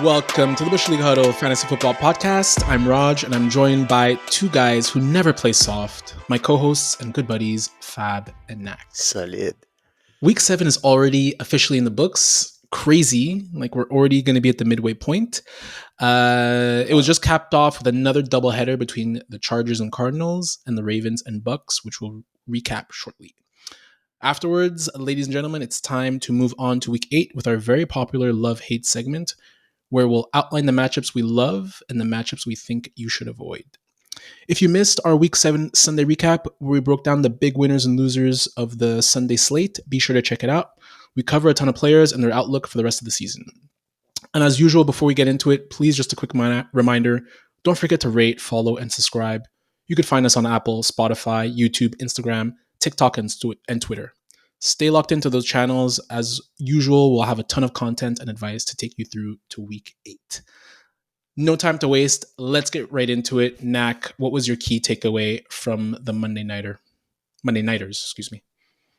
Welcome to the Bush League Huddle Fantasy Football Podcast. I'm Raj, and I'm joined by two guys who never play soft, my co-hosts and good buddies, Fab and Nacc. Solid. Week 7 is already officially in the books. Crazy. Like, we're already going to be at the midway point. It was just capped off with another doubleheader between the Chargers and Cardinals and the Ravens and Bucs, which we'll recap shortly. Afterwards, ladies and gentlemen, it's time to move on to Week 8 with our very popular Love-Hate segment, where we'll outline the matchups we love and the matchups we think you should avoid. If you missed our Week 7 Sunday recap, where we broke down the big winners and losers of the Sunday slate, be sure to check it out. We cover a ton of players and their outlook for the rest of the season. And as usual, before we get into it, please just a quick reminder, don't forget to rate, follow, and subscribe. You can find us on Apple, Spotify, YouTube, Instagram, TikTok, and Twitter. Stay locked into those channels. As usual, we'll have a ton of content and advice to take you through to Week 8. No time to waste. Let's get right into it. Nacc, what was your key takeaway from the Monday Nighters? Excuse me.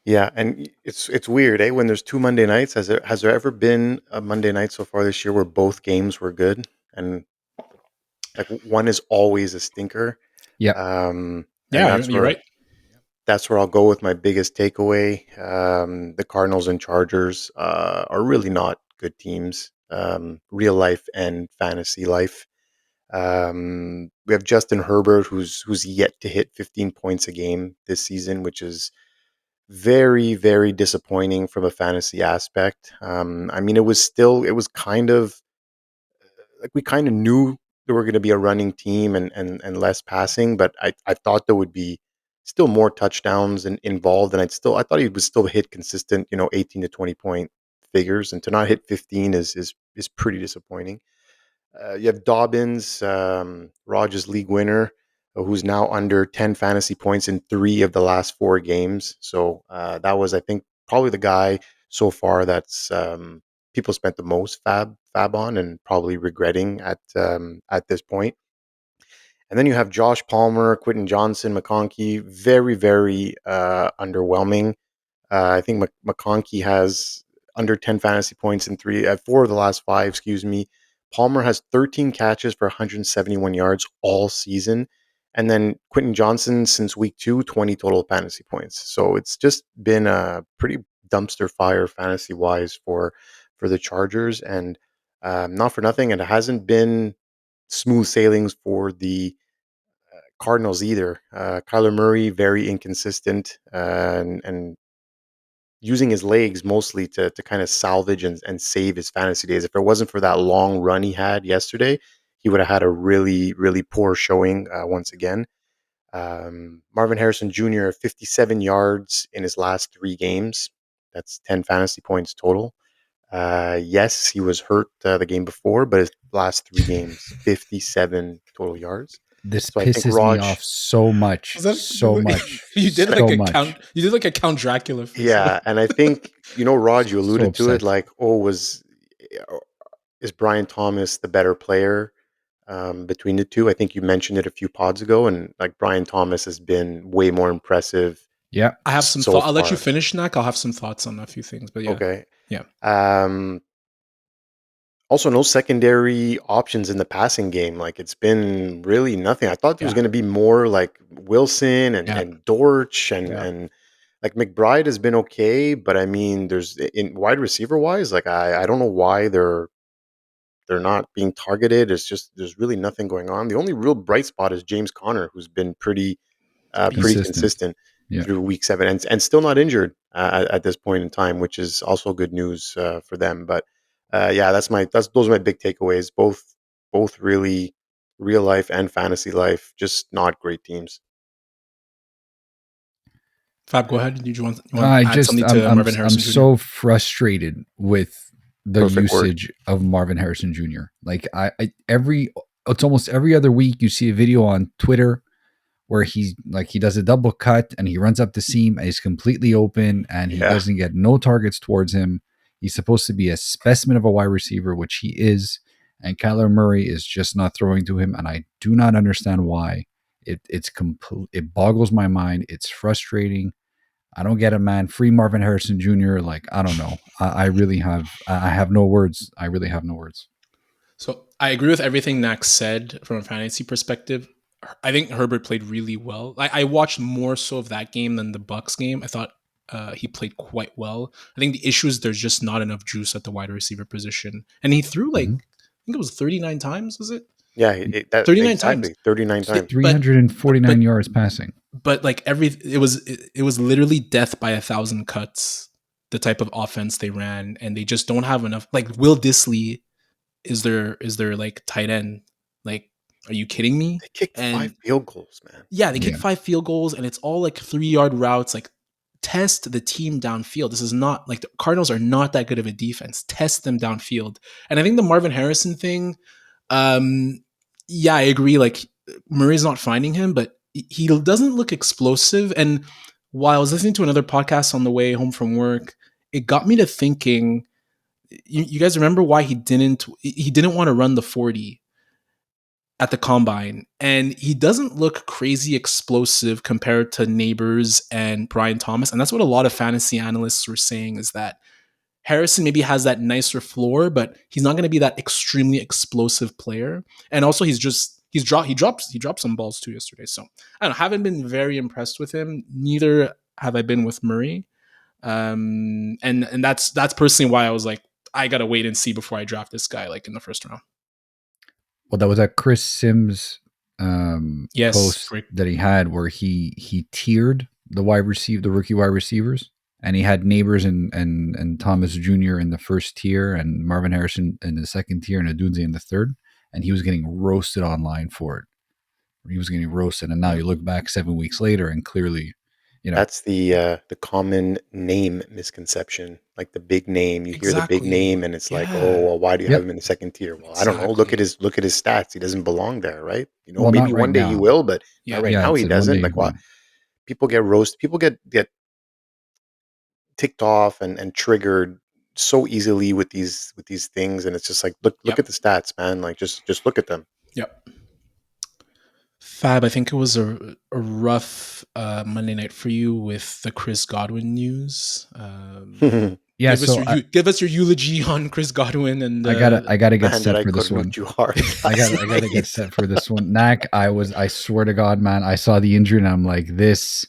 Yeah, and it's weird, eh? When there's two Monday nights, has there ever been a Monday night so far this year where both games were good and like one is always a stinker? Yeah. Yeah, you're right. That's where I'll go with my biggest takeaway. The Cardinals and Chargers are really not good teams, real life and fantasy life. We have Justin Herbert, who's yet to hit 15 points a game this season, which is very, very disappointing from a fantasy aspect. I mean, it was kind of like we kind of knew there were going to be a running team and less passing, but I thought there would be still more touchdowns involved, and I thought he would still hit consistent, 18 to 20 point figures, and to not hit 15 is pretty disappointing. You have Dobbins, Rogers league winner, who's now under 10 fantasy points in 3 of the last 4 games. So that was, I think, probably the guy so far that's people spent the most fab on and probably regretting at this point. And then you have Josh Palmer, Quentin Johnson, McConkey, very, very underwhelming. I think McConkey has under 10 fantasy points in 4 of the last 5, excuse me. Palmer has 13 catches for 171 yards all season. And then Quentin Johnson, since week 2, 20 total fantasy points. So it's just been a pretty dumpster fire fantasy-wise for the Chargers. And not for nothing, and it hasn't been smooth sailings for the Cardinals either. Kyler Murray, very inconsistent and using his legs mostly to kind of salvage and save his fantasy days. If it wasn't for that long run he had yesterday, he would have had a really, really poor showing once again. Marvin Harrison Jr., 57 yards in his last 3 games. That's 10 fantasy points total. Yes, he was hurt the game before, but his last 3 games, 57 total yards. This pisses me off so much. You did like a Count Dracula face. Yeah, and I think, Raj, you alluded to it, like, is Brian Thomas the better player between the two? I think you mentioned it a few pods ago, and like Brian Thomas has been way more impressive. Yeah, I have some thoughts. I'll let you finish, Nacc. I'll have some thoughts on a few things, but yeah. Okay. Yeah. Also, no secondary options in the passing game. Like, it's been really nothing. I thought there was going to be more like Wilson and Dortch and like McBride has been okay, but I mean, there's in wide receiver wise, like I don't know why they're not being targeted. It's just there's really nothing going on. The only real bright spot is James Conner, who's been pretty consistent through week 7 and still not injured at this point in time, which is also good news for them. But those are my big takeaways. Both really real life and fantasy life, just not great teams. Fab, go ahead. Did you want to add something to Marvin Harrison Jr.? I'm so frustrated with the Perfect usage of Marvin Harrison Jr. Like it's almost every other week you see a video on Twitter where he does a double cut and he runs up the seam and he's completely open and he doesn't get no targets towards him. He's supposed to be a specimen of a wide receiver, which he is, and Kyler Murray is just not throwing to him, and I do not understand why. It boggles my mind. It's frustrating. I don't get it, man. Free Marvin Harrison Jr. Like, I don't know. I have no words. I really have no words. I agree with everything Nacc said from a fantasy perspective. I think Herbert played really well. I watched more so of that game than the Bucs game. I thought he played quite well. I think the issue is there's just not enough juice at the wide receiver position, and he threw like I think it was 39 times. Was it Yeah, 39 times? exactly 39 So, times. 349 yards passing. But like it was literally death by 1,000 cuts. The type of offense they ran, and they just don't have enough. Like Will Disley is their like tight end. Like, are you kidding me? They kicked And 5 field goals, man. yeah, they kick 5 field goals, and it's all like 3-yard routes. Like, test the team downfield. This is not like the Cardinals are not that good of a defense. Test them downfield. And I think the Marvin Harrison thing, yeah, I agree. Like Murray's not finding him, but he doesn't look explosive. And while I was listening to another podcast on the way home from work, it got me to thinking. You guys remember why he didn't want to run the 40 at the combine, and he doesn't look crazy explosive compared to Nabers and Brian Thomas. And that's what a lot of fantasy analysts were saying, is that Harrison maybe has that nicer floor, but he's not going to be that extremely explosive player. And also he dropped some balls too yesterday. So I don't know, haven't been very impressed with him. Neither have I been with Murray. And that's personally why I was like, I gotta wait and see before I draft this guy like in the first round. Well, that was a Chris Sims Yes, post that he had where he tiered the rookie wide receivers, and he had Nabers and Thomas Jr. in the first tier, and Marvin Harrison in the second tier, and Adunze in the third, and he was getting roasted online for it. He was getting roasted, and now you look back 7 weeks later, and clearly, that's the common name misconception. Like the big name, you hear the big name, and it's like, oh, well, why do you have him in the second tier? Well, I don't know. Look at his stats. He doesn't belong there, right? Well, maybe one day he will, but not right now he doesn't. Like, why? People get roasted. People get ticked off and triggered so easily with these things, and it's just like, look at the stats, man. Like, just look at them. Yep. Fab, I think it was a rough Monday night for you with the Chris Godwin news. Yeah, give us your eulogy on Chris Godwin, and I gotta get set for this one. I gotta get set for this one. Nacc, I swear to God, man, I saw the injury and I'm like, this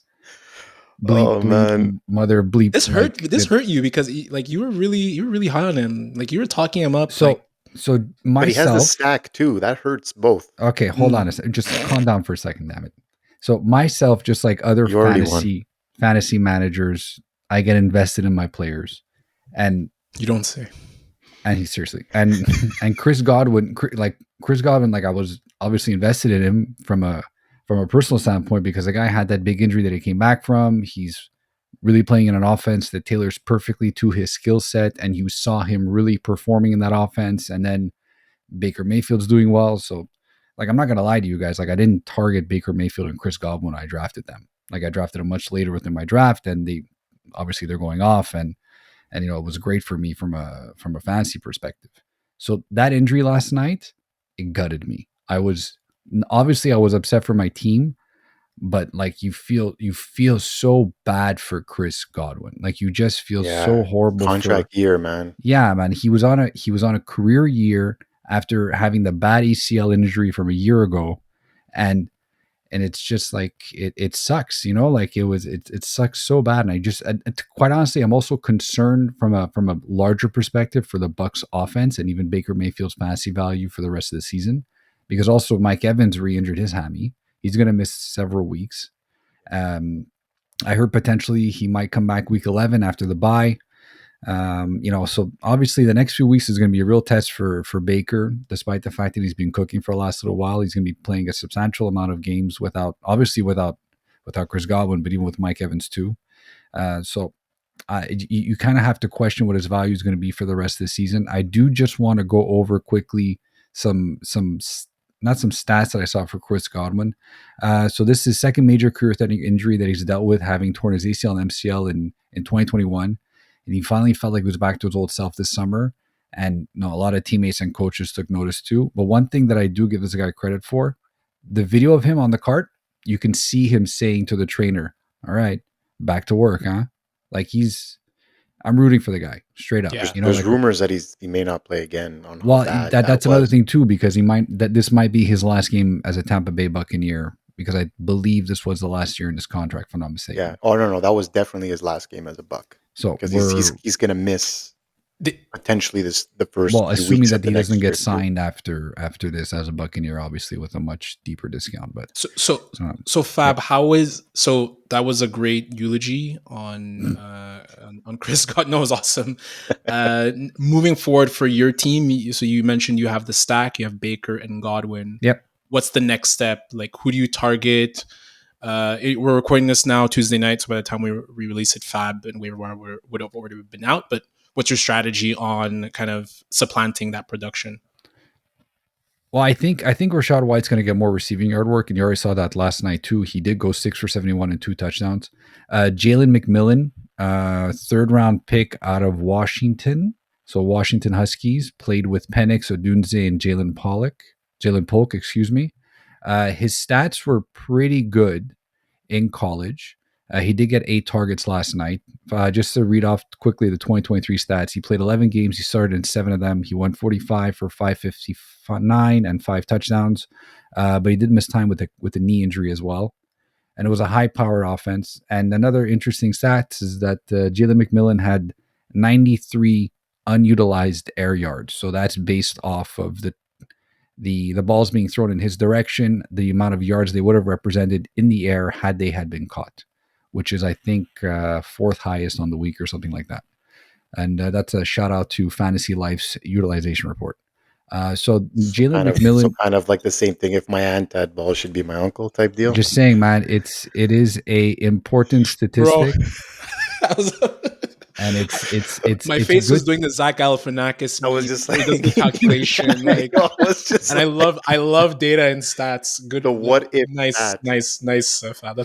bleep, man, mother bleep. This hurt. This hurt you because like you were really high on him. Like you were talking him up. So myself, but he has the stack too. That hurts both. Okay, hold on a second. Just calm down for a second, damn it. So myself, just like other fantasy managers, I get invested in my players, and you don't say. And he seriously, and Chris Godwin, like I was obviously invested in him from a personal standpoint because the guy had that big injury that he came back from. He's really playing in an offense that tailors perfectly to his skill set, and you saw him really performing in that offense. And then Baker Mayfield's doing well. So, like, I'm not going to lie to you guys. Like, I didn't target Baker Mayfield and Chris Godwin when I drafted them. Like, I drafted them much later within my draft, and they're going off, and it was great for me from a fantasy perspective. So that injury last night, it gutted me. I was upset for my team, but like you feel so bad for Chris Godwin. Like you just feel so horrible. Contract year, man. Yeah, man. He was on a career year after having the bad ACL injury from a year ago, and it's just like it sucks, like it sucks so bad. And quite honestly, I'm also concerned from a larger perspective for the Bucs offense and even Baker Mayfield's fantasy value for the rest of the season, because also Mike Evans re-injured his hammy. He's going to miss several weeks. I heard potentially he might come back week 11 after the bye. So obviously the next few weeks is going to be a real test for Baker, despite the fact that he's been cooking for the last little while. He's going to be playing a substantial amount of games without Chris Godwin, but even with Mike Evans too. So you kind of have to question what his value is going to be for the rest of the season. I do just want to go over quickly not some stats that I saw for Chris Godwin. So this is his second major career-threatening injury that he's dealt with, having torn his ACL and MCL in 2021. And he finally felt like he was back to his old self this summer. And a lot of teammates and coaches took notice too. But one thing that I do give this guy credit for, the video of him on the cart, you can see him saying to the trainer, all right, back to work, huh? Like I'm rooting for the guy straight up. Yeah. There's rumors that he may not play again. On well, how that's another thing too, because this might be his last game as a Tampa Bay Buccaneer, because I believe this was the last year in his contract, if I'm not mistaken. Yeah. Oh no, that was definitely his last game as a Buck. So because he's going to miss potentially the first. Well, few assuming weeks that he doesn't get too. signed after this as a Buccaneer, obviously with a much deeper discount. But so Fab, that was a great eulogy on Chris. God knows, awesome. Moving forward for your team, so you mentioned you have the stack, you have Baker and Godwin. Yep. What's the next step? Like, who do you target? We're recording this now Tuesday night, so by the time we release it, Fab and waiver wire would have already been out. But what's your strategy on kind of supplanting that production? Well, I think Rachaad White's going to get more receiving yard work, and you already saw that last night too. He did go 6 for 71 and 2 touchdowns. Jalen McMillan, 3rd round pick out of Washington. So Washington Huskies, played with Penix Odunze and Jalen Polk, excuse me. His stats were pretty good in college. He did get 8 targets last night. Just to read off quickly the 2023 stats, he played 11 games. He started in 7 of them. He won 45 for 559 and 5 touchdowns. But he did miss time with a knee injury as well. And it was a high-powered offense. And another interesting stat is that Jalen McMillan had 93 unutilized air yards. So that's based off of the balls being thrown in his direction, the amount of yards they would have represented in the air had been caught, which is, I think, 4th highest on the week or something like that. And that's a shout out to Fantasy Life's utilization report. So Jalen McMillan, kind of like the same thing. If my aunt had balls, should be my uncle type deal. Just saying, man, it is a important statistic. And it's my face was doing the Zach Galifianakis. I was just like the calculation, like, and I love data and stats. Good. The what if? Nice. That's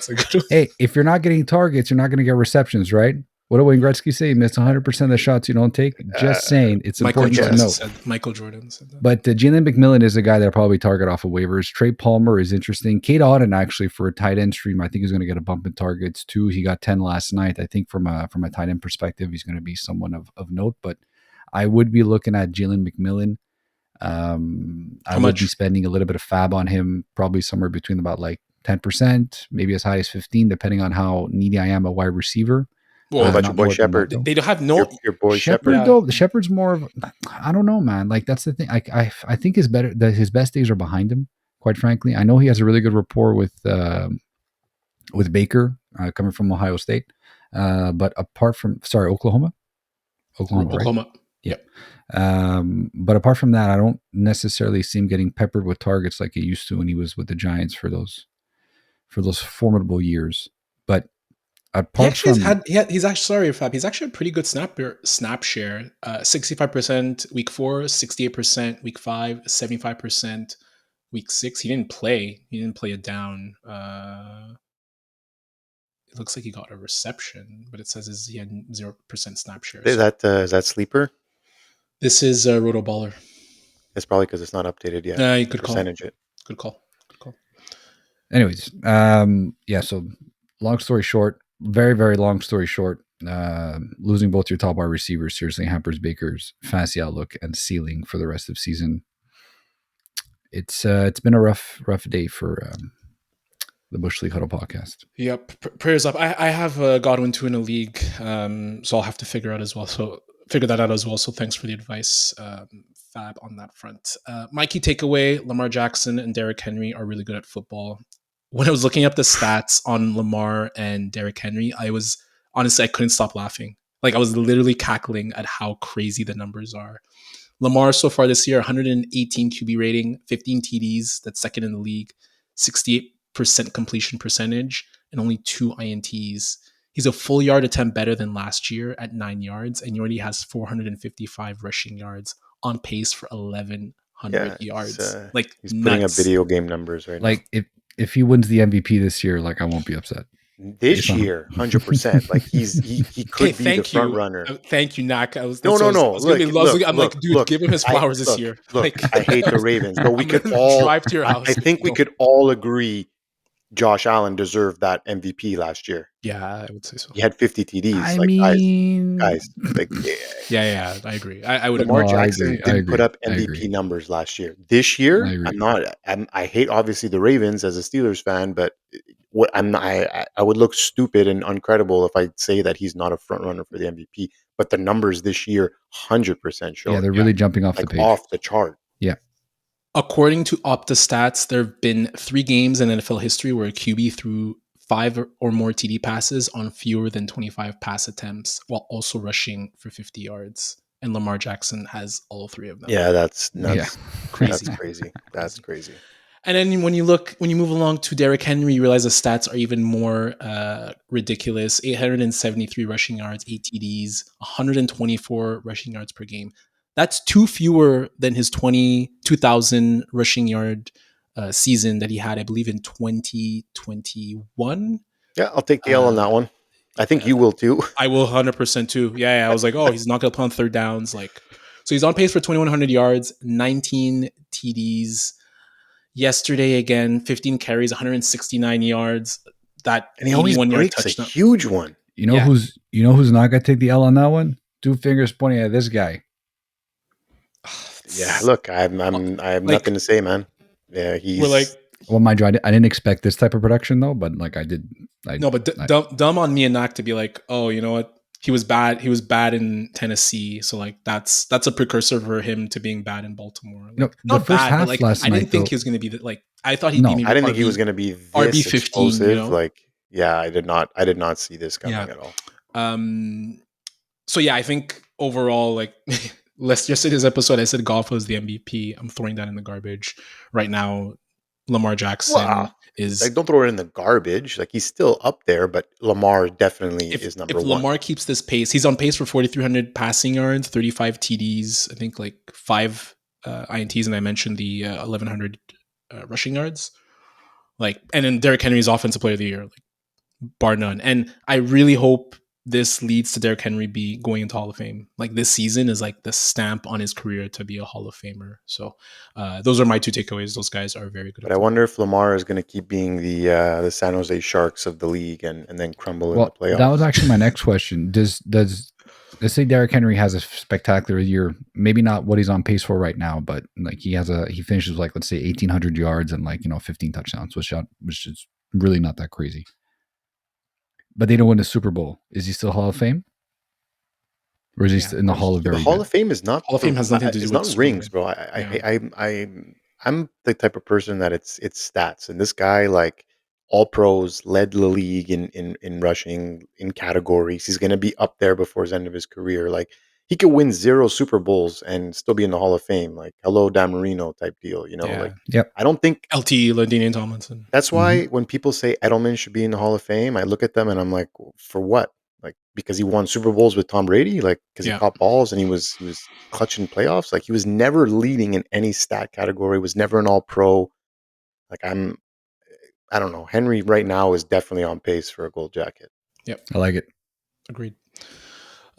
a good one. Hey, if you're not getting targets, you're not going to get receptions, right? What did Wayne Gretzky say? You miss 100% of the shots you don't take. Just saying, it's important to know. Michael Jordan said that. But Jalen McMillan is a guy that I'll probably target off of waivers. Trey Palmer is interesting. Cade Otton, actually, for a tight end stream, I think he's going to get a bump in targets too. He got 10 last night. I think from a tight end perspective, he's going to be someone of note. But I would be looking at Jalen McMillan. I would be spending a little bit of fab on him, probably somewhere between about like 10%, maybe as high as 15%, depending on how needy I am a wide receiver. Well, about your boy Shepard. They don't have no your boy Shepard. Though the Shepard's more of, I don't know, man. Like, that's the thing. I think his best days are behind him. Quite frankly, I know he has a really good rapport with Baker, coming from Ohio State. But apart from Oklahoma, right? Yep. But apart from that, I don't necessarily see him getting peppered with targets like he used to when he was with the Giants for those formidable years. But he's actually a pretty good snap share. 65% week 4, 68% week 5, 75% week 6. He didn't play a down. It looks like he got a reception, but it says he had 0% snap share. Is that sleeper? This is Roto Baller. It's probably because it's not updated yet. You could percentage call. Good call. Anyways, so long story short, very, very long story short, losing both your top wide receivers seriously hampers Baker's fantasy outlook and ceiling for the rest of the season. It's been a rough day for the Bush League Huddle podcast. Yep, prayers up. I have Godwin 2 in a league, so I'll have to figure that out as well. So thanks for the advice, Fab, on that front. My key takeaway: Lamar Jackson and Derrick Henry are really good at football. When I was looking up the stats on Lamar and Derrick Henry, I couldn't stop laughing. Like, I was literally cackling at how crazy the numbers are. Lamar so far this year, 118 QB rating, 15 TDs, that's second in the league, 68% completion percentage, and only 2 INTs. He's a full yard attempt better than last year at 9 yards, and he already has 455 rushing yards, on pace for 1,100 yards. He's putting up video game numbers right now. Like, if he wins the MVP this year, like, I won't be upset. This year, 100%. Like, he could be the front runner. Thank you, Nacc. Look, give him his flowers this year. Look, I hate the Ravens, but we could all drive to your house. I think we could all agree Josh Allen deserved that MVP last year. Yeah, I would say so. He had 50 TDs. I Like mean, guys, like Yeah, I agree. I would Lamar agree. no, I Jackson agree. didn't put up I MVP agree. numbers last year. This I year, agree. I hate obviously the Ravens as a Steelers fan, but what I would look stupid and uncredible if I say that he's not a front runner for the MVP. But the numbers this year, 100% show Yeah, it. they're Yeah. really jumping off the Like page. off the chart. Yeah. According to Opta Stats, there have been 3 games in NFL history where a QB threw 5 or more TD passes on fewer than 25 pass attempts while also rushing for 50 yards. And Lamar Jackson has all 3 of them. Yeah, that's Yeah. nuts. Crazy. That's crazy. That's crazy. And then when you move along to Derrick Henry, you realize the stats are even more ridiculous. 873 rushing yards, 8 TDs, 124 rushing yards per game. That's 2 fewer than his 2,000 rushing yard season that he had, I believe, in 2021. Yeah, I'll take the L on that one. I think you will too. I will 100% too. Yeah, I was like, oh, he's not going to play on third downs. So he's on pace for 2,100 yards, 19 TDs. Yesterday again, 15 carries, 169 yards. That And he always 81-yard breaks a touchdown. huge one. You know who's not gonna take the L on that one? 2 fingers pointing at this guy. Yeah, look, I have nothing to say, man. Yeah, We're like, well, mind you, I didn't expect this type of production though, but like I did. Dumb on me and Nacc to be like, oh, you know what? He was bad. He was bad in Tennessee, so like that's a precursor for him to being bad in Baltimore. Like, the first half but like last I didn't night, think though, he was going to be like. I thought he'd be. Maybe I didn't think he was going to be this RB 15. explosive. You know? Like, yeah, I did not see this coming at all. So yeah, I think overall, like yesterday's episode, I said Goff was the MVP. I'm throwing that in the garbage right now. Lamar Jackson is like, don't throw it in the garbage. Like, he's still up there, but Lamar definitely is number one. If Lamar keeps this pace, he's on pace for 4,300 passing yards, 35 TDs, I think like 5 INTs, and I mentioned the 1,100 rushing yards. Like, and then Derrick Henry's offensive player of the year, like bar none. And I really hope this leads to Derrick Henry be going into Hall of Fame. Like, this season is like the stamp on his career to be a Hall of Famer. So those are my 2 takeaways. Those guys are very good. But I wonder if Lamar is going to keep being the San Jose Sharks of the league and then crumble in the playoffs. That was actually my next question. Does let's say Derrick Henry has a spectacular year, maybe not what he's on pace for right now, but like he finishes like, let's say 1,800 yards and 15 touchdowns, which is really not that crazy. But they don't win the Super Bowl. Is he still Hall of Fame? Or is he in the Hall of Very The Hall Good? of Fame is not. Hall of Fame has nothing to do with not rings, bro. I'm the type of person that it's stats, and this guy, like, all pros, led the league in rushing in categories. He's going to be up there before the end of his career. Like, he could win 0 Super Bowls and still be in the Hall of Fame. Like, hello, Dan Marino type deal. You know, like, yep. I don't think LT LaDainian Tomlinson. That's why when people say Edelman should be in the Hall of Fame, I look at them and I'm like, for what? Like, because he won Super Bowls with Tom Brady, like, because he caught balls and he was clutching playoffs. Like, he was never leading in any stat category. Was never an All Pro. Like, I don't know. Henry right now is definitely on pace for a gold jacket. Yep, I like it. Agreed.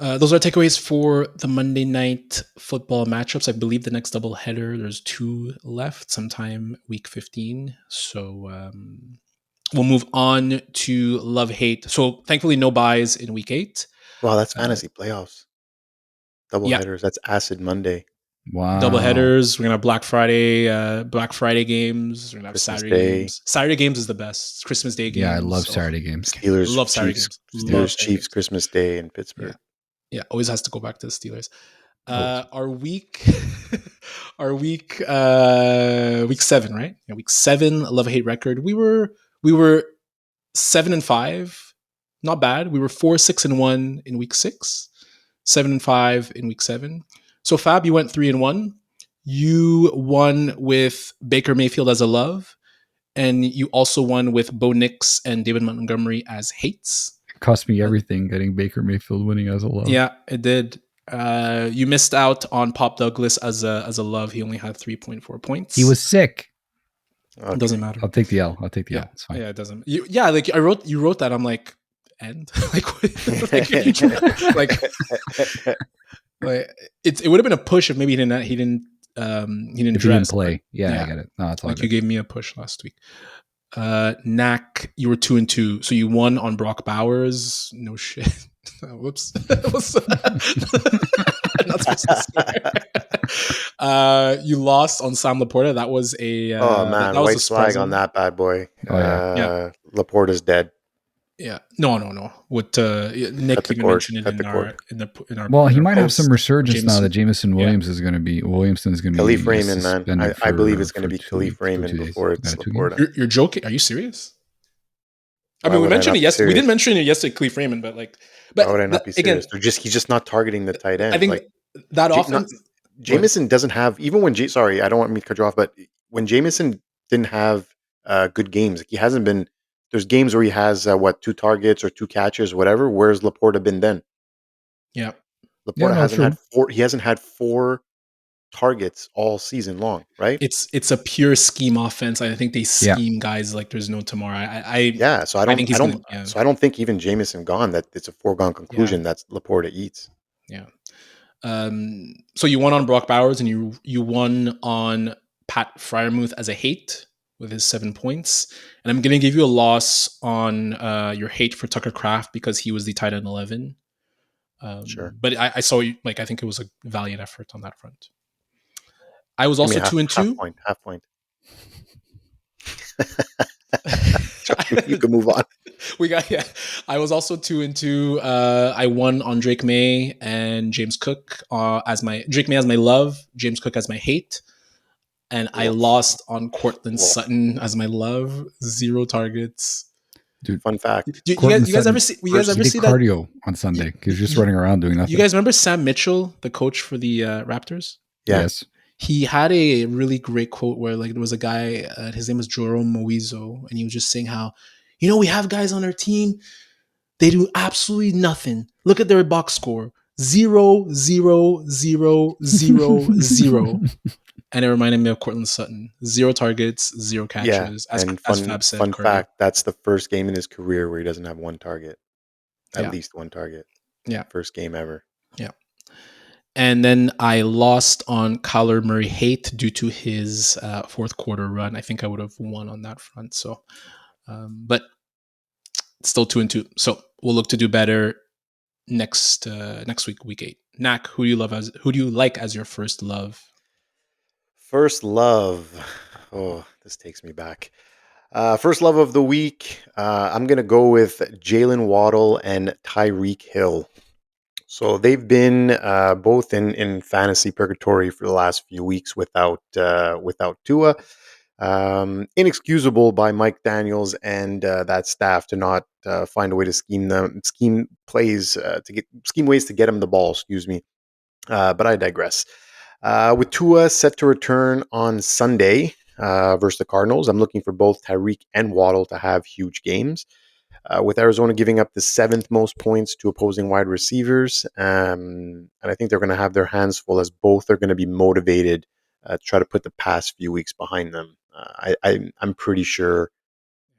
Those are takeaways for the Monday night football matchups. I believe the next doubleheader, there's 2 left, sometime week 15. So we'll move on to love-hate. So thankfully, no buys in week 8. Wow, that's fantasy playoffs. Doubleheaders. That's Acid Monday. Wow. Doubleheaders. We're going to have Black Friday games. We're going to have Christmas Saturday Day. games. Saturday games is the best. Christmas Day games. Yeah, I love Saturday games. Steelers, love Saturday Chiefs, games. Steelers, Chiefs, Christmas Day in Pittsburgh. Yeah, always has to go back to the Steelers. Our week 7, right? Yeah, week 7 love-hate record. We were 7-5, not bad. We were 4-6-1 in week 6, 7-5 in week 7. So Fab, you went 3-1. You won with Baker Mayfield as a love, and you also won with Bo Nix and David Montgomery as hates. Cost me everything getting Baker Mayfield winning as a love. Yeah, it did. You missed out on Pop Douglas as a love. He only had 3.4 points. He was sick. Okay. It doesn't matter. I'll take the L. It's fine. Yeah, it doesn't. You wrote that. I'm like, and like it would have been a push if maybe he didn't if dress. He didn't play. Yeah, I get it. No, it's all like good. You gave me a push last week. Nacc, you were 2-2, so you won on Brock Bowers. No shit. Whoops. Not supposed to swear. You lost on Sam Laporta. That was a Oh man, that was white a flag on surprising. that bad boy. Oh, yeah. Yeah. Laporta's dead. Yeah. No. What Nick even mentioned it in our Well, in he our might have some post, resurgence now that Jameson. Jameson Williams is going to be Khalif be Raymond, man. suspended I believe it's going to be 2 Khalif weeks, for Raymond 2 days. before it's 2 games? Laporta. You're joking? Are you serious? I Why mean, we would I mentioned not it be yesterday. We serious? did mention it yesterday, Khalif Raymond, but Why would I not be again, serious? He's just not targeting the tight I end. think Like that not, offense. Jameson doesn't have, even when sorry, I don't want me to cut you off, but when Jameson didn't have good games, like he hasn't been. There's games where he has 2 targets or 2 catches, whatever. Where's Laporta been then? Yeah. Yeah, Laporta no, hasn't true. had 4. He hasn't had 4 targets all season long, right? It's a pure scheme offense. I think they scheme guys like there's no tomorrow. Yeah, so I think he's gonna. Yeah. so I don't think even Jameson gone that it's a foregone conclusion that Laporta eats. Yeah. So you won on Brock Bowers and you won on Pat Fryermuth as a hate with his 7 points. And I'm going to give you a loss on your hate for Tucker Kraft because he was the tight end 11. Sure. But I saw you, I think it was a valiant effort on that front. I was Give me also 2-2. Half point. You can move on. I was also 2-2. I won on Drake Maye and James Cook as my Drake Maye as my love, James Cook as my hate, and I lost on Cortland Sutton as my love. 0 targets. Dude, fun fact. You guys ever see? You guys ever see that cardio on Sunday? He's just running around doing nothing. You guys remember Sam Mitchell, the coach for the Raptors? Yeah. Yes. He had a really great quote where there was a guy, his name was Jerome Moizo, and he was just saying how, we have guys on our team, they do absolutely nothing. Look at their box score. 0, 0, 0, 0, 0. And it reminded me of Cortland Sutton. 0 targets, 0 catches. Yeah, As Fab said, fun fact, that's the first game in his career where he doesn't have 1 target. At least 1 target. Yeah. First game ever. Yeah. And then I lost on Kyler Murray hate due to his 4th quarter run. I think I would have won on that front. So, but still 2-2. So we'll look to do better next week, week 8. Nacc, who do you like as your first love? First love. Oh, this takes me back. First love of the week. I'm gonna go with Jaylen Waddle and Tyreek Hill. So they've been both in fantasy purgatory for the last few weeks without Tua. Inexcusable by Mike Daniels and that staff to not find a way to scheme ways to get him the ball. Excuse me, but I digress. With Tua set to return on Sunday versus the Cardinals, I'm looking for both Tyreek and Waddle to have huge games. With Arizona giving up the 7th most points to opposing wide receivers. And I think they're going to have their hands full as both are going to be motivated to try to put the past few weeks behind them. I'm pretty sure,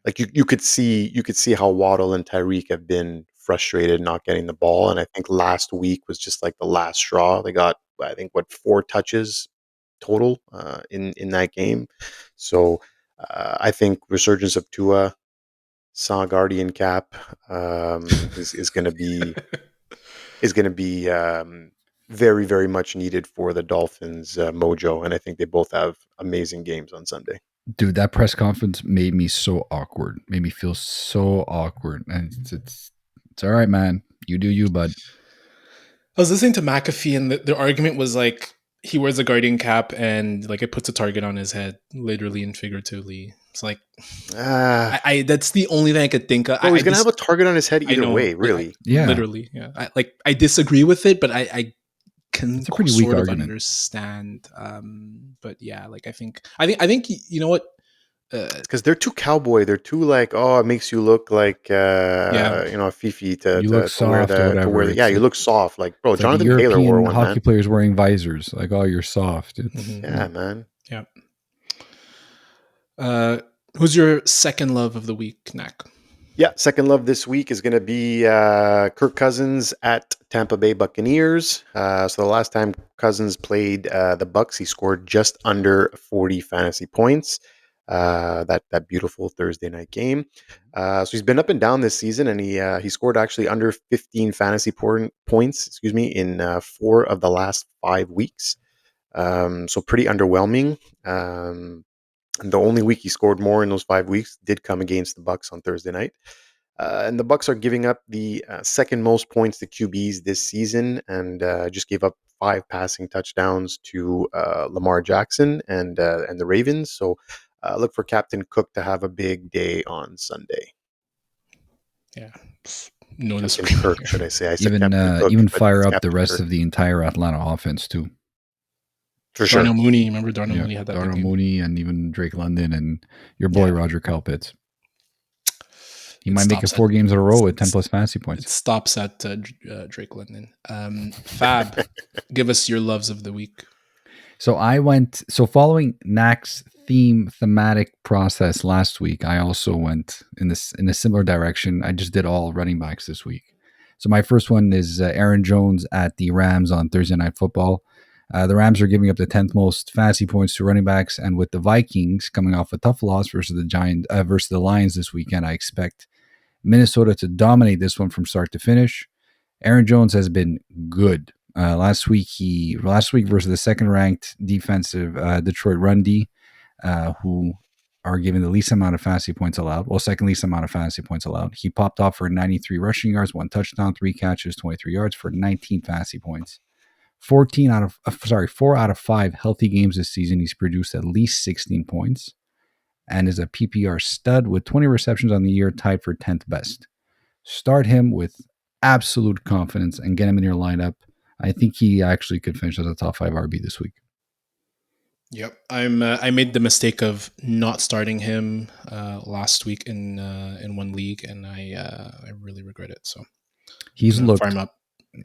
like you could see how Waddle and Tyreek have been frustrated not getting the ball. And I think last week was just like the last straw. They got, I think, 4 touches total in that game. So I think resurgence of Tua, Saw Guardian Cap is going to be very, very much needed for the Dolphins mojo, and I think they both have amazing games on Sunday. Dude, that press conference made me so awkward. Made me feel so awkward, and it's all right, man. You do you, bud. I was listening to McAfee, and the argument was like he wears a Guardian cap and it puts a target on his head, literally and figuratively. It's like I that's the only thing I could think of. No, he's gonna have a target on his head either way, really. Yeah, literally. Yeah, I disagree with it, but I can it's a pretty sort weak of argument. Understand. But yeah, I think you know what. Because they're too cowboy. They're too it makes you look like a Fifi to you look soft or whatever. You look soft. Like, bro, Jonathan European Taylor wore one, hockey man. players wearing visors. Like, oh, you're soft. Yeah, man. Yeah. Who's your second love of the week, Nacc? Yeah, second love this week is going to be Kirk Cousins at Tampa Bay Buccaneers. So the last time Cousins played the Bucs, he scored just under 40 fantasy points. that beautiful Thursday night game. So he's been up and down this season, and he scored actually under 15 fantasy points, in 4 of the last 5 weeks. So pretty underwhelming. And the only week he scored more in those 5 weeks did come against the Bucs on Thursday night. And the Bucs are giving up the second most points to QBs this season, and just gave up 5 passing touchdowns to Lamar Jackson and the Ravens. So look for Captain Cook to have a big day on Sunday. Yeah, no Captain disagreement Kirk, here. should I say? I said Even Captain Cook, even but fire it's up the Captain rest Kirk. of the entire Atlanta offense too. For sure. Darnell Mooney, remember Darnell Mooney had that big Darnell game. Mooney and even Drake London and your boy Roger Calpitz. He might make it 4 games in a row with 10 plus fantasy points. It stops at Drake London. Fab, give us your loves of the week. So following Nacc's thematic process last week, I also went in a similar direction. I just did all running backs this week. So my first one is Aaron Jones at the Rams on Thursday Night Football. The Rams are giving up the 10th most fantasy points to running backs, and with the Vikings coming off a tough loss versus the Lions this weekend, I expect Minnesota to dominate this one from start to finish. Aaron Jones has been good. Last week versus the second-ranked defensive Detroit Run D, who are giving the least amount of fantasy points allowed. Well, second least amount of fantasy points allowed. He popped off for 93 rushing yards, 1 touchdown, 3 catches, 23 yards for 19 fantasy points. 4 out of 5 healthy games this season, he's produced at least 16 points and is a PPR stud with 20 receptions on the year, tied for 10th best. Start him with absolute confidence and get him in your lineup. I think he actually could finish as a top 5 RB this week. Yep, I made the mistake of not starting him last week in one league, and I really regret it. So he's looked fire him up.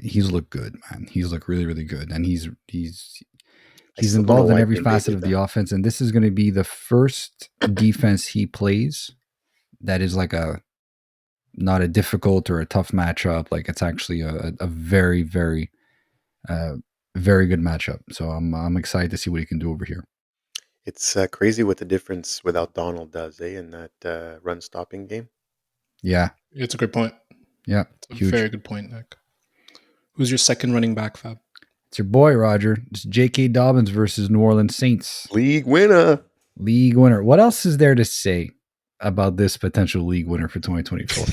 He's looked good, man. He's looked really, really good, and he's still involved don't know in why every Green Bay facet did of the that. offense. And this is going to be the first defense he plays that is like not a difficult or a tough matchup. Like it's actually a very, very, very good matchup. So I'm excited to see what he can do over here. It's crazy what the difference without Donald does, in that run stopping game. Yeah, It's a great point. Yeah, it's a very good point, Nick. Who's your second running back, Fab? It's your boy, Roger. It's J.K. Dobbins versus New Orleans Saints. League winner. What else is there to say about this potential league winner for 2024?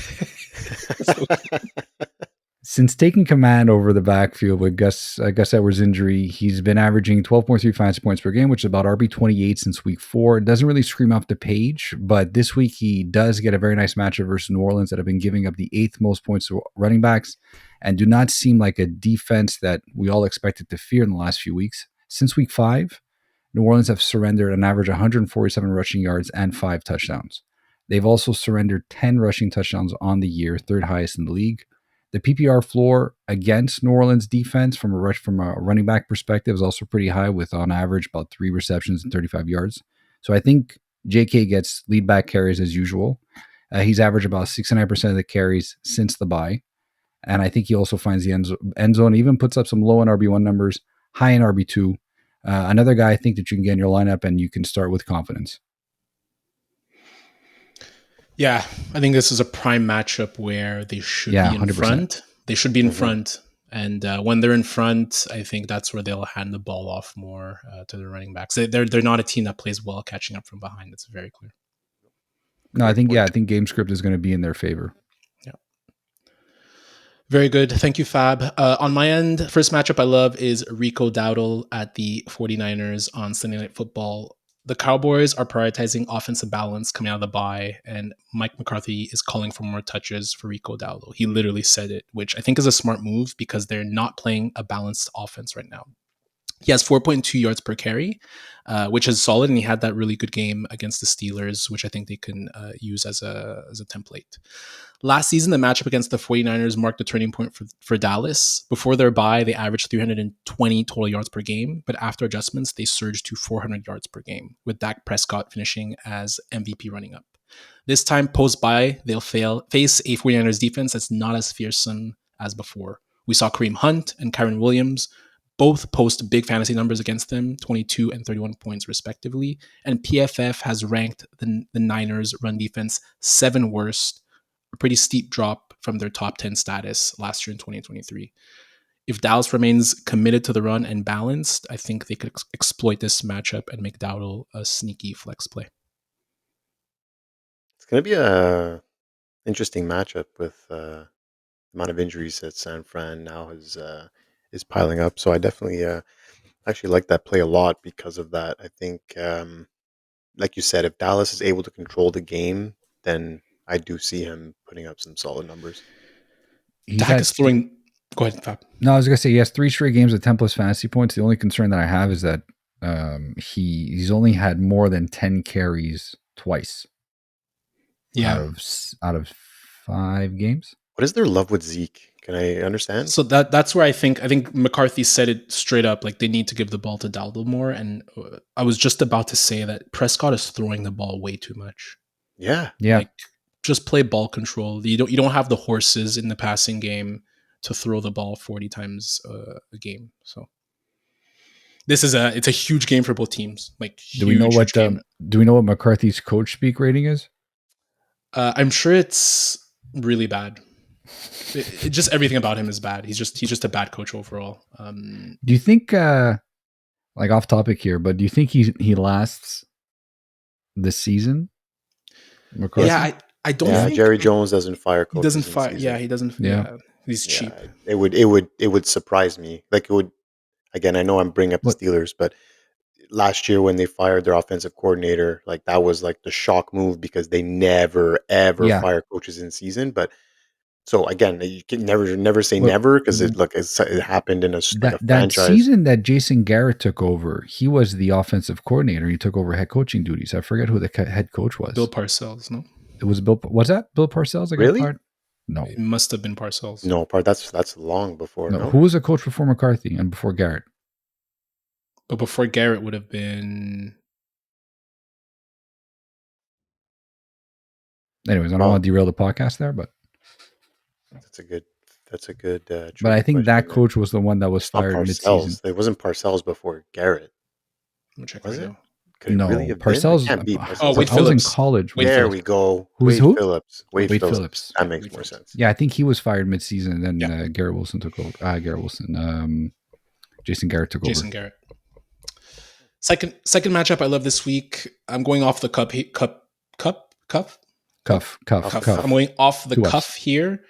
Since taking command over the backfield with Gus Edwards' injury, he's been averaging 12.3 fantasy points per game, which is about RB28 since week 4. It doesn't really scream off the page, but this week he does get a very nice matchup versus New Orleans that have been giving up the 8th most points to running backs and do not seem like a defense that we all expected to fear in the last few weeks. Since week 5, New Orleans have surrendered an average 147 rushing yards and 5 touchdowns. They've also surrendered 10 rushing touchdowns on the year, 3rd highest in the league. The PPR floor against New Orleans defense from a running back perspective is also pretty high, with on average about 3 receptions and 35 yards. So I think JK gets lead back carries as usual. He's averaged about 69% of the carries since the bye. And I think he also finds the end zone, even puts up some low in RB1 numbers, high in RB2. Another guy I think that you can get in your lineup and you can start with confidence. Yeah, I think this is a prime matchup where they should be in 100%. front. They should be in front. And when they're in front, I think that's where they'll hand the ball off more to their running backs. They're not a team that plays well catching up from behind. It's very clear. No, I think game script is going to be in their favor. Yeah. Very good. Thank you, Fab. On my end, first matchup I love is Rico Dowdle at the 49ers on Sunday Night Football. The Cowboys are prioritizing offensive balance coming out of the bye, and Mike McCarthy is calling for more touches for Rico Dowdle. He literally said it, which I think is a smart move because they're not playing a balanced offense right now. He has 4.2 yards per carry, which is solid, and he had that really good game against the Steelers, which I think they can use as a template. Last season, the matchup against the 49ers marked a turning point for Dallas. Before their bye, they averaged 320 total yards per game, but after adjustments, they surged to 400 yards per game, with Dak Prescott finishing as MVP running up. This time, post-bye, they'll face a 49ers defense that's not as fearsome as before. We saw Kareem Hunt and Kyren Williams both post big fantasy numbers against them, 22 and 31 points respectively. And PFF has ranked the Niners' run defense 7th worst, a pretty steep drop from their top 10 status last year in 2023. If Dallas remains committed to the run and balanced, I think they could exploit this matchup and make Dowdle a sneaky flex play. It's going to be a interesting matchup with the amount of injuries that San Fran now is piling up. So I definitely actually like that play a lot because of that. I think, like you said, if Dallas is able to control the game, then I do see him putting up some solid numbers. Dak is throwing. Go ahead, Fab. No, I was gonna say he has 3 straight games with 10 plus fantasy points. The only concern that I have is that he's only had more than 10 carries twice. Yeah, out of 5 games. What is their love with Zeke? Can I understand? So that's where I think McCarthy said it straight up, like they need to give the ball to Dowdle more. And I was just about to say that Prescott is throwing the ball way too much. Yeah. Like, just play ball control. You don't have the horses in the passing game to throw the ball 40 times a game. So it's a huge game for both teams. Like, do we know what McCarthy's coach speak rating is? I'm sure it's really bad. It just everything about him is bad. He's just a bad coach overall. Do you think, like off topic here, but do you think he lasts this season? McCarthy? Yeah, I don't. Yeah, think Jerry Jones doesn't fire coaches. He doesn't fire. Yeah, he doesn't. Yeah, he's cheap. It would surprise me. Like, it would. Again, I know I'm bringing up the Steelers, but last year when they fired their offensive coordinator, like that was like the shock move because they never ever fire coaches in season. But so again, you can never say never because it happened in a franchise. That season that Jason Garrett took over, he was the offensive coordinator. He took over head coaching duties. I forget who the head coach was. Bill Parcells, no? It was Bill. Was that Bill Parcells? Really? No, it must have been Parcells. No, that's long before. No. Who was a coach before McCarthy and before Garrett? But before Garrett would have been. Anyways, I don't want to derail the podcast there, but that's a good. But I think that coach was the one that was fired mid-season. It wasn't Parcells before Garrett. Was it? No, really Parcells. Can't be Parcells. Wade Phillips. I was in college. There we go. Who's Wade Phillips. Wade Phillips. That makes more sense. Yeah, I think he was fired mid-season, and then Garrett Wilson took over. Jason Garrett took over. Jason Garrett. Second matchup I love this week. I'm going off the cuff. I'm going off the cuff here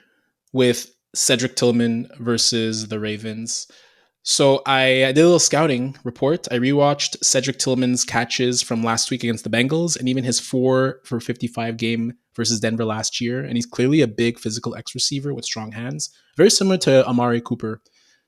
with Cedric Tillman versus the Ravens. So I did a little scouting report. I rewatched Cedric Tillman's catches from last week against the Bengals and even his 4 for 55 game versus Denver last year. And he's clearly a big physical X receiver with strong hands, very similar to Amari Cooper.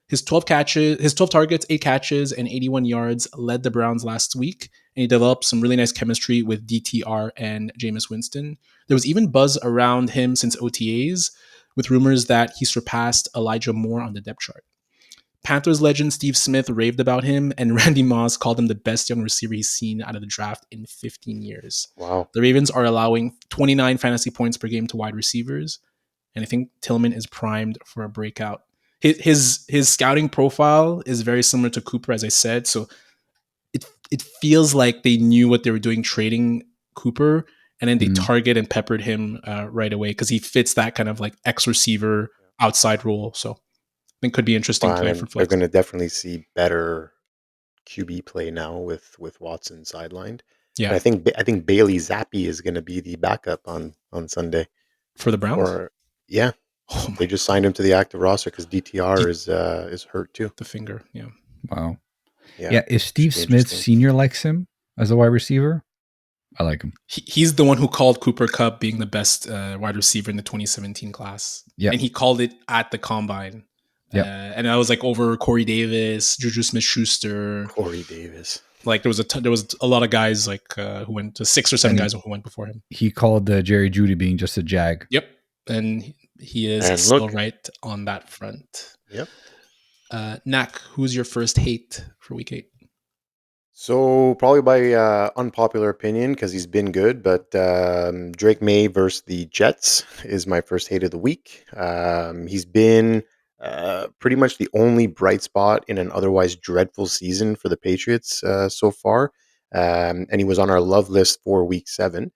His 12 targets, 8 catches, and 81 yards led the Browns last week, and he developed some really nice chemistry with DTR and Jameis Winston. There was even buzz around him since OTAs, with rumors that he surpassed Elijah Moore on the depth chart. Panthers legend Steve Smith raved about him, and Randy Moss called him the best young receiver he's seen out of the draft in 15 years. Wow. The Ravens are allowing 29 fantasy points per game to wide receivers, and I think Tillman is primed for a breakout. His scouting profile is very similar to Cooper, as I said. So it feels like they knew what they were doing trading Cooper, and then they target and peppered him right away because he fits that kind of like X receiver outside role. So I think could be interesting play for flex. They're going to definitely see better QB play now with Watson sidelined. Yeah, and I think Bailey Zappi is going to be the backup on Sunday for the Browns. They just signed him to the active roster because DTR is hurt too. The finger, yeah. Wow. Yeah, if Steve Smith Sr. likes him as a wide receiver, I like him. He's the one who called Cooper Kupp being the best wide receiver in the 2017 class. Yeah. And he called it at the combine. Yeah. And I was like over Corey Davis, Juju Smith-Schuster. Corey Davis. Like there was a lot of guys like who went to 6 or 7 guys who went before him. He called Jerry Jeudy being just a jag. Yep. And he is still right on that front. Yep. Nacc, who's your first hate for week 8? So probably by unpopular opinion because he's been good, but Drake Maye versus the Jets is my first hate of the week. He's been pretty much the only bright spot in an otherwise dreadful season for the Patriots so far. And he was on our love list for week 7.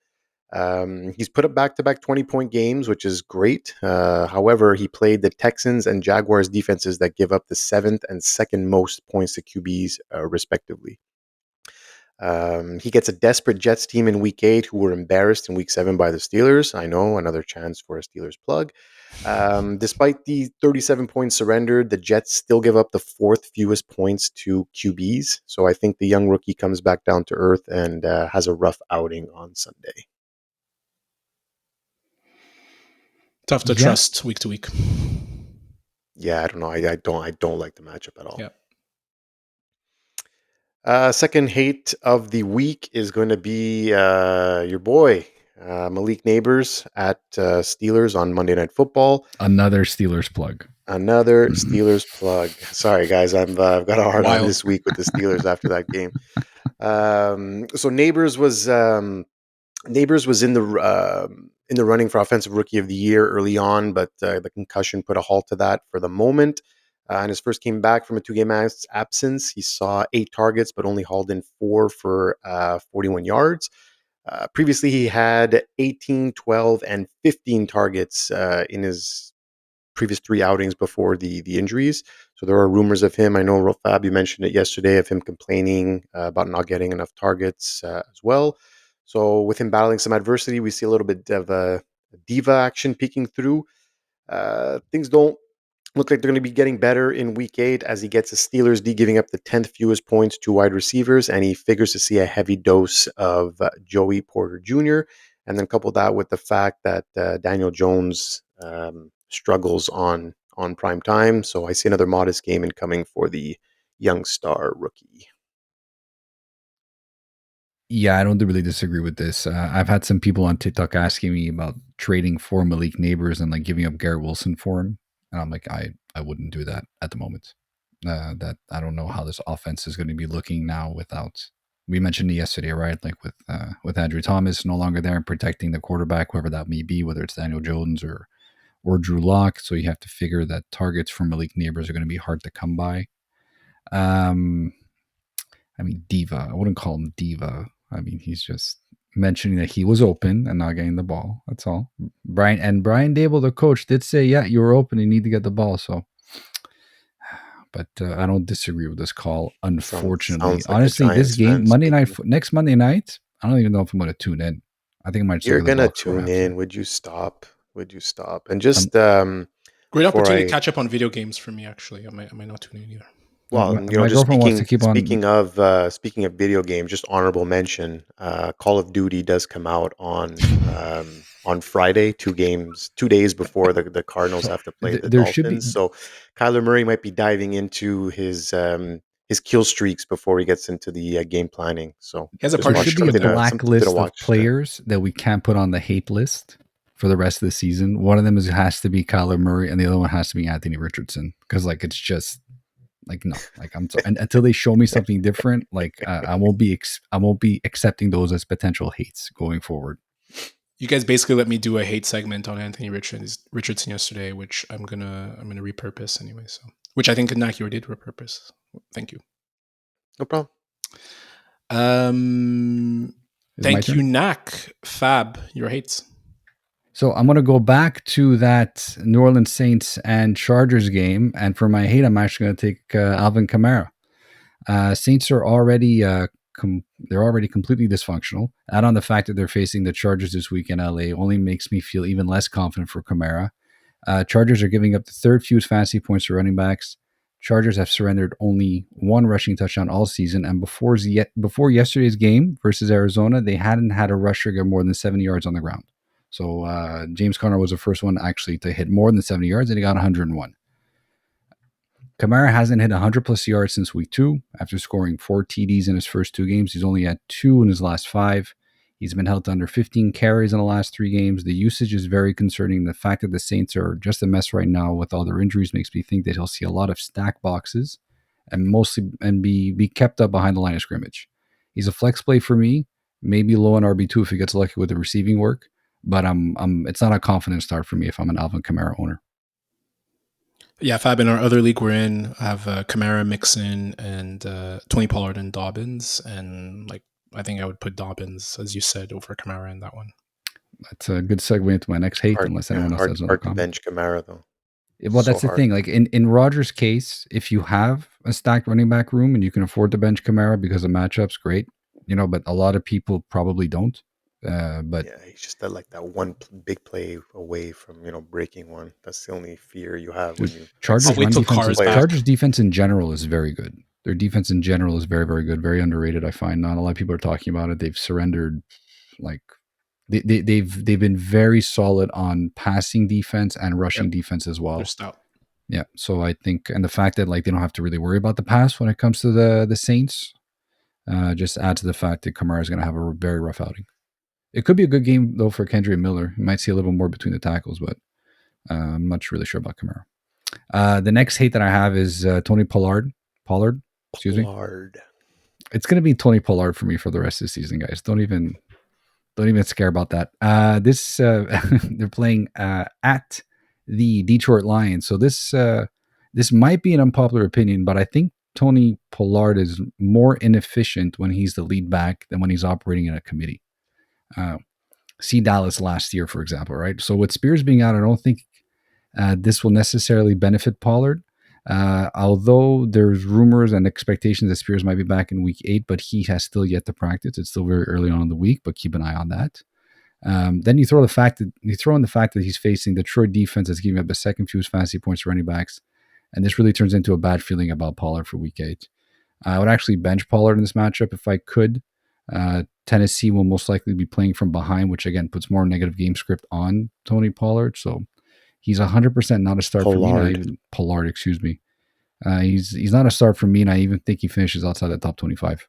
He's put up back-to-back 20-point games, which is great. However, he played the Texans and Jaguars defenses that give up the 7th and 2nd most points to QBs, respectively. He gets a desperate Jets team in week 8 who were embarrassed in week 7 by the Steelers. I know, another chance for a Steelers plug. Despite the 37 points surrendered, the Jets still give up the 4th fewest points to QBs. So I think the young rookie comes back down to earth and has a rough outing on Sunday. Tough to trust week to week. Yeah, I don't know. I don't like the matchup at all. Yeah. Second hate of the week is going to be your boy Malik Nabers at Steelers on Monday Night Football. Another Steelers plug. Another Steelers plug. Sorry, guys, I've got a hard on this week with the Steelers after that game. So Nabers was in the running for Offensive Rookie of the Year early on, but the concussion put a halt to that for the moment. And his first came back from a 2-game absence. He saw 8 targets, but only hauled in 4 for 41 yards. Previously, he had 18, 12, and 15 targets in his previous 3 outings before the injuries. So there are rumors of him. I know, Fab, you mentioned it yesterday, of him complaining about not getting enough targets as well. So with him battling some adversity, we see a little bit of a diva action peeking through. Things don't look like they're going to be getting better in week 8 as he gets a Steelers D giving up the 10th fewest points to wide receivers, and he figures to see a heavy dose of Joey Porter Jr. And then couple that with the fact that Daniel Jones struggles on prime time. So I see another modest game incoming for the young star rookie. Yeah, I don't really disagree with this. I've had some people on TikTok asking me about trading for Malik Nabers and like giving up Garrett Wilson for him. And I'm like, I wouldn't do that at the moment. That I don't know how this offense is going to be looking now without. We mentioned it yesterday, right? Like with Andrew Thomas no longer there and protecting the quarterback, whoever that may be, whether it's Daniel Jones or Drew Lock. So you have to figure that targets for Malik Nabers are going to be hard to come by. I mean, diva. I wouldn't call him diva. I mean, he's just mentioning that he was open and not getting the ball. That's all. Brian Dable, the coach, did say, yeah, you were open. You need to get the ball. So, but I don't disagree with this call, unfortunately. Sounds like honestly, this game, next Monday night, I don't even know if I'm going to tune in. I think I might. You're going to tune in. Would you stop? And just great opportunity to catch up on video games for me. Actually, I might not tune in either. Well, my girlfriend wants to keep on. Speaking of video games, just honorable mention: Call of Duty does come out on Friday, 2 days before the Cardinals have to play the Dolphins. So Kyler Murray might be diving into his kill streaks before he gets into the game planning. So there should be a blacklist of players that we can't put on the hate list for the rest of the season. One of them has to be Kyler Murray, and the other one has to be Anthony Richardson, because like it's just. Like no, like until they show me something different, like I won't be accepting those as potential hates going forward. You guys basically let me do a hate segment on Anthony Richardson yesterday, which I'm gonna repurpose anyway. So, which I think Nacc already did repurpose. Thank you. No problem. Thank you, Nacc. Fab, your hates. So I'm going to go back to that New Orleans Saints and Chargers game. And for my hate, I'm actually going to take Alvin Kamara. Saints are already they're already completely dysfunctional. Add on the fact that they're facing the Chargers this week in LA only makes me feel even less confident for Kamara. Chargers are giving up the 3rd fewest fantasy points to running backs. Chargers have surrendered only 1 rushing touchdown all season. And before yesterday's game versus Arizona, they hadn't had a rusher get more than 70 yards on the ground. So James Conner was the first one actually to hit more than 70 yards, and he got 101. Kamara hasn't hit 100-plus yards since week 2. After scoring 4 TDs in his first 2 games, he's only had 2 in his last 5. He's been held to under 15 carries in the last 3 games. The usage is very concerning. The fact that the Saints are just a mess right now with all their injuries makes me think that he'll see a lot of stack boxes and be kept up behind the line of scrimmage. He's a flex play for me, maybe low on RB2 if he gets lucky with the receiving work. But it's not a confident start for me if I'm an Alvin Kamara owner. Yeah, Fab, in our other league we're in, I have Kamara, Mixon, and Tony Pollard and Dobbins. And like, I think I would put Dobbins, as you said, over Kamara in that one. That's a good segue into my next hate, unless anyone else has another Hard to comment. bench Kamara though. Well, that's the thing. Like in Rodgers' case, if you have a stacked running back room and you can afford to bench Kamara because of matchups, great. But a lot of people probably don't. But yeah, he's just like that one big play away from breaking one. That's the only fear you have when you. Chargers wait till defense. Carr's back. Chargers defense in general is very good. Their defense in general is very, very good. Very underrated. I find not a lot of people are talking about it. They've surrendered, like they've been very solid on passing defense and rushing defense as well. They're stout. Yeah, so I think, and the fact that like they don't have to really worry about the pass when it comes to the Saints, just add to the fact that Kamara is going to have a very rough outing. It could be a good game though for Kendry Miller. You might see a little more between the tackles, but I'm not really sure about Kamara. The next hate that I have is Tony Pollard. Pollard. It's going to be Tony Pollard for me for the rest of the season, guys. Don't even scare about that. They're playing at the Detroit Lions. So this might be an unpopular opinion, but I think Tony Pollard is more inefficient when he's the lead back than when he's operating in a committee. See Dallas last year, for example, right? So with Spears being out, I don't think this will necessarily benefit Pollard. Although there's rumors and expectations that Spears might be back in week 8, but he has still yet to practice. It's still very early on in the week, but keep an eye on that. Then you throw in the fact that he's facing Detroit defense that's giving up the second fewest fantasy points to running backs, and this really turns into a bad feeling about Pollard for week 8. I would actually bench Pollard in this matchup if I could. Tennessee will most likely be playing from behind, which again puts more negative game script on Tony Pollard. So he's 100% not a start for me. Pollard, excuse me. He's not a start for me, and I even think he finishes outside the top 25.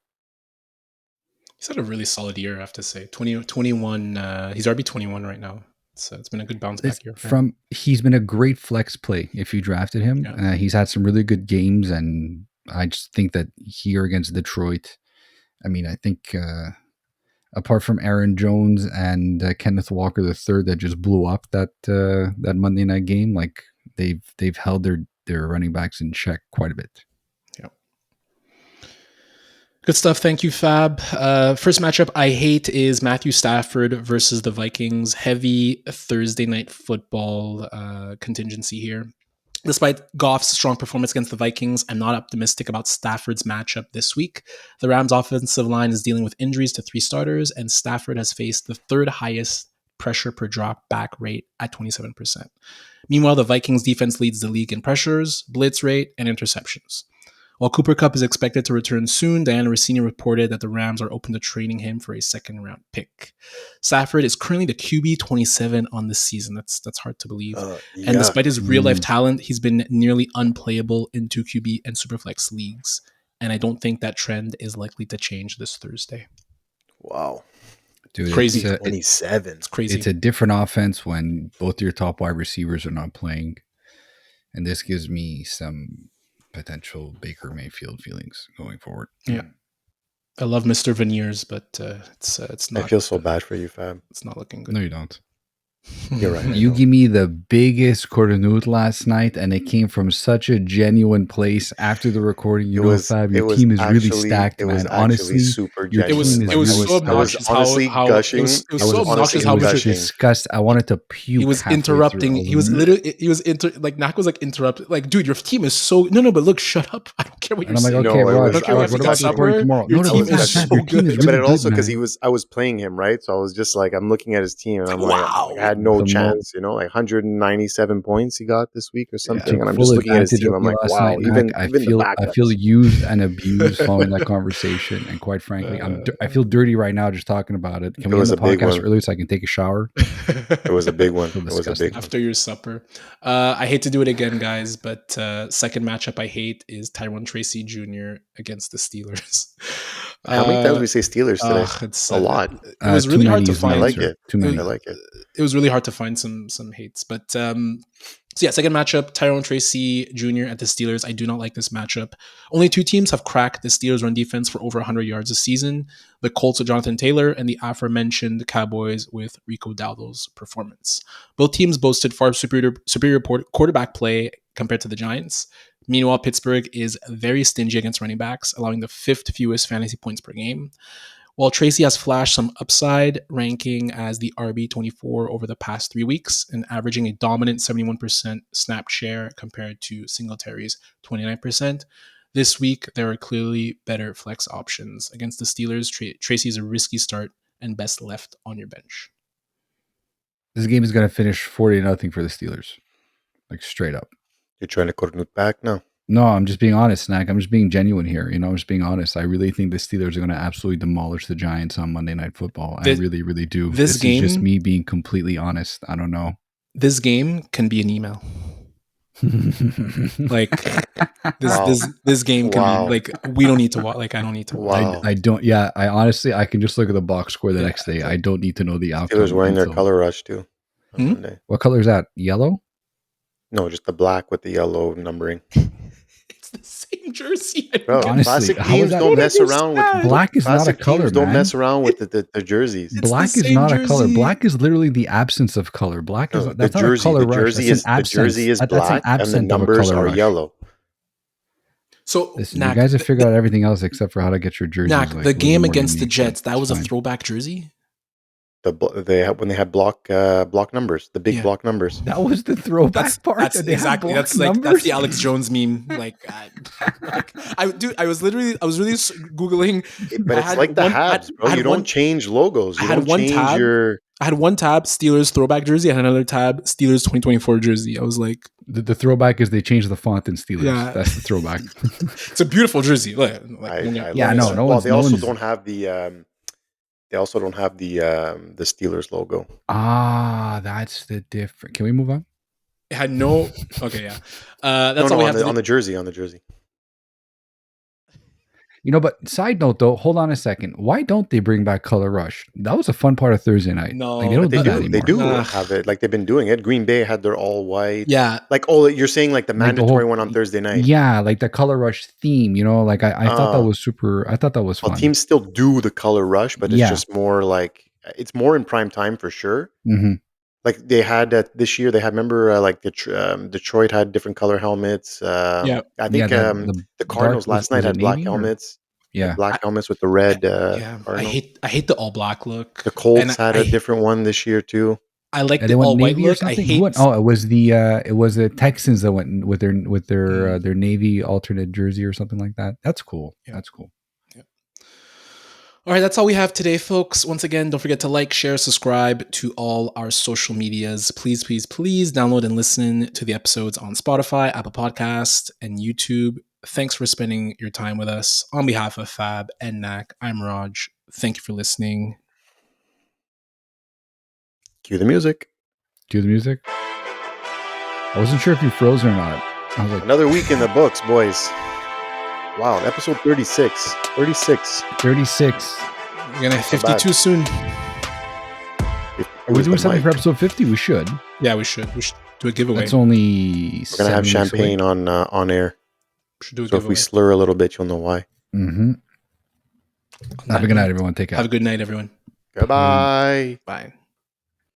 He's had a really solid year, I have to say. 21. He's RB 21 right now. It's been a good bounce back year. He's been a great flex play if you drafted him. Yeah. He's had some really good games, and I just think that here against Detroit, I mean, I think apart from Aaron Jones and Kenneth Walker III that just blew up that Monday night game, like they've held their running backs in check quite a bit. Yeah. Good stuff. Thank you, Fab. First matchup I hate is Matthew Stafford versus the Vikings. Heavy Thursday night football contingency here. Despite Goff's strong performance against the Vikings, I'm not optimistic about Stafford's matchup this week. The Rams' offensive line is dealing with injuries to 3 starters, and Stafford has faced the 3rd highest pressure per drop back rate at 27%. Meanwhile, the Vikings defense leads the league in pressures, blitz rate, and interceptions. While Cooper Kupp is expected to return soon, Diana Rossini reported that the Rams are open to trading him for a 2nd-round pick. Stafford is currently the QB 27 on this season. That's hard to believe. And despite his real-life talent, he's been nearly unplayable in 2 QB and Superflex leagues. And I don't think that trend is likely to change this Thursday. Wow. Dude, crazy. 27. It's crazy. It's a different offense when both your top wide receivers are not playing. And this gives me some potential Baker Mayfield feelings going forward. Yeah. I love Mr. Veneers, but it's not. I feel so bad for you, Fab. It's not looking good. No, you don't. You're right. You give me the biggest cornude last night, and it came from such a genuine place after the recording. Fab, your team is really stacked, man. Honestly, super it was so obnoxious how gushing. It was so obnoxious how much disgust. I wanted to puke. He was interrupting. He was literally. Like Nacc was like interrupting. Like, dude, your team is so no. But look, shut up. I don't care what you're saying. I'm like, okay, Raj, what about the recording tomorrow? Your team is so good. But also because I was playing him, right? So I was just like, I'm looking at his team, and I'm like, I had no chance, like 197 points he got this week or something. Yeah, and I'm just looking at his team. I'm like, wow, I feel used and abused following that conversation. And quite frankly, I feel dirty right now just talking about it. Can we end the podcast early so I can take a shower? It was a big one. It was a big one. After your supper. I hate to do it again, guys, but second matchup I hate is Tyrone Tracy Jr. against the Steelers. How many times we say Steelers today? It's A lot. It was really hard to find. I like it. Too many. I like it. It was really hard to find some hates, but so yeah, second matchup, Tyrone Tracy Jr. at the Steelers. I do not like this matchup. Only two teams have cracked the Steelers' run defense for over 100 yards this season: the Colts with Jonathan Taylor and the aforementioned Cowboys with Rico Dowdle's performance. Both teams boasted far superior quarterback play compared to the Giants. Meanwhile, Pittsburgh is very stingy against running backs, allowing the fifth fewest fantasy points per game. While Tracy has flashed some upside, ranking as the RB24 over the past 3 weeks and averaging a dominant 71% snap share compared to Singletary's 29%, this week there are clearly better flex options. Against the Steelers, Tracy is a risky start and best left on your bench. This game is going to finish 40-0 for the Steelers. Like straight up. You're trying to Cornut back now? No, I'm just being honest, Nacc. I'm just being genuine here. I'm just being honest. I really think the Steelers are going to absolutely demolish the Giants on Monday Night Football. I really, really do. This game is just me being completely honest. I don't know. This game can be an email. Like this game can be like, we don't need to watch. Like, I don't need to watch. I don't. Yeah, I honestly, I can just look at the box score the next day. I don't need to know the outcome. Steelers wearing their color rush too. What color is that? Yellow? No, just the black with the yellow numbering. It's the same jersey. Bro, honestly, classic teams don't mess around with black. Is not a color. Don't mess around with the jerseys. Black is not a color. Black is literally the absence of color. Black is that's not a color rush. The jersey is black, and the numbers are yellow. So listen, you guys have figured out everything else except for how to get your jerseys. Nacc, the game against the Jets, that was a throwback jersey. When they had block numbers, the big block numbers. That was the throwback part. That's exactly that's the Alex Jones meme. I was really googling. But it's like the Habs, bro. You don't change logos. I had one tab Steelers throwback jersey. I had another tab Steelers 2024 jersey. I was like, the throwback is they changed the font in Steelers. Yeah. That's the throwback. It's a beautiful jersey. They also don't have the. They also don't have the Steelers logo. That's the difference. Can we move on? It had no. Okay, yeah. That's all we have on the jersey. On the jersey. But side note though, hold on a second. Why don't they bring back Color Rush? That was a fun part of Thursday night. No, they don't do that anymore. They do have it. Like they've been doing it. Green Bay had their all white. Yeah. Like you're saying like the mandatory one on Thursday night. Yeah, like the Color Rush theme. Like I thought that was super. I thought that was fun. Well, teams still do the Color Rush, but it's just more like it's more in prime time for sure. Mm-hmm. Like they had this year. They had like Detroit had different color helmets. I think the Cardinals last night had black helmets. Yeah, black helmets with the red. I hate the all black look. The Colts had a different one this year too. I like the all white look. I hate. It was the Texans that went with their navy alternate jersey or something like that. That's cool. Yeah. That's cool. Yeah. All right, that's all we have today, folks. Once again, don't forget to like, share, subscribe to all our social medias. Please, please, please download and listen to the episodes on Spotify, Apple Podcasts, and YouTube. Thanks for spending your time with us. On behalf of Fab and Nacc, I'm Raj. Thank you for listening. Cue the music. I wasn't sure if you froze or not. I was like, another week in the books, boys. Wow, episode 36. 36. We're going to hit 52 soon. Are we doing something for episode 50? We should. Yeah, we should. We should do a giveaway. That's only we're going to have champagne on air. Should do a so giveaway. If we slur a little bit, you'll know why. Mm-hmm. Have a good night, everyone. Take care. Have a good night, everyone. Goodbye. Bye.